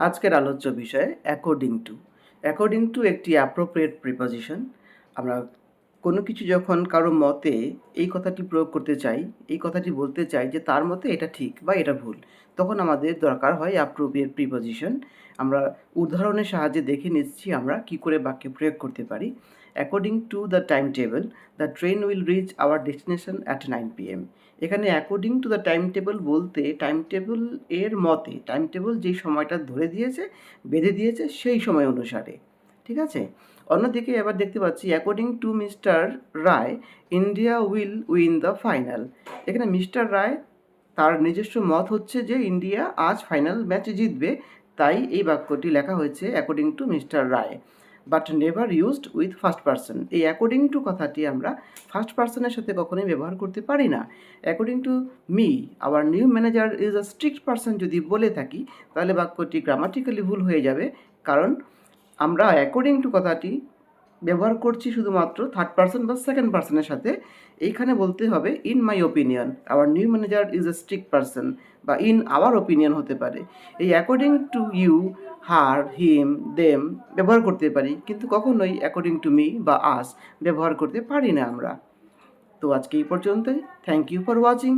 আজকের আলোচ্য বিষয় অ্যাকর্ডিং টু। অ্যাকর্ডিং টু একটি অ্যাপ্রোপ্রিয়েট প্রিপোজিশন। আমরা কোনো কিছু যখন কারো মতে এই কথাটি প্রয়োগ করতে চাই, এই কথাটি বলতে চাই যে তার মতে এটা ঠিক বা এটা ভুল, তখন আমাদের দরকার হয় অ্যাপ্রোপ্রিয়েট প্রিপোজিশন। আমরা উদাহরণের সাহায্যে দেখে নিচ্ছি আমরা কি করে বাক্যে প্রয়োগ করতে পারি। According to the time table, the train will reach hour destination at 9 PM। এখানে according to the time table বলতে টাইম টেবল এর মতে, টাইম টেবল যেই সময়টা ধরে দিয়েছে, বেঁধে দিয়েছে সেই সময় অনুসারে, ঠিক আছে। অন্যদিকে এবার দেখতে পাচ্ছি according to mister Roy, India will win the final. এখানে মিস্টার রায় তার নিজস্ব মত হচ্ছে যে ইন্ডিয়া আজ ফাইনাল ম্যাচ জিতবে, তাই এই বাক্যটি লেখা হয়েছে according to mister Roy, but never used with first person. এই অ্যাকর্ডিং টু কথাটি আমরা ফার্স্ট পার্সনের সাথে কখনোই ব্যবহার করতে পারি না। According to me hour new manager is a strict person যদি বলে থাকি, তাহলে বাক্যটি গ্রামাটিক্যালি ভুল হয়ে যাবে, কারণ আমরা অ্যাকর্ডিং টু কথাটি ব্যবহার করছি শুধুমাত্র থার্ড পার্সন বা সেকেন্ড পার্সনের সাথে। এইখানে বলতে হবে in my opinion our new manager is a strict person, বা ইন আওয়ার ওপিনিয়ন হতে পারে। এই according to you, her, him, them ব্যবহার করতে পারি, কিন্তু কখনোই অ্যাকর্ডিং টু মি বা আস ব্যবহার করতে পারি না আমরা। তো আজকে এই পর্যন্তই। Thank you for watching.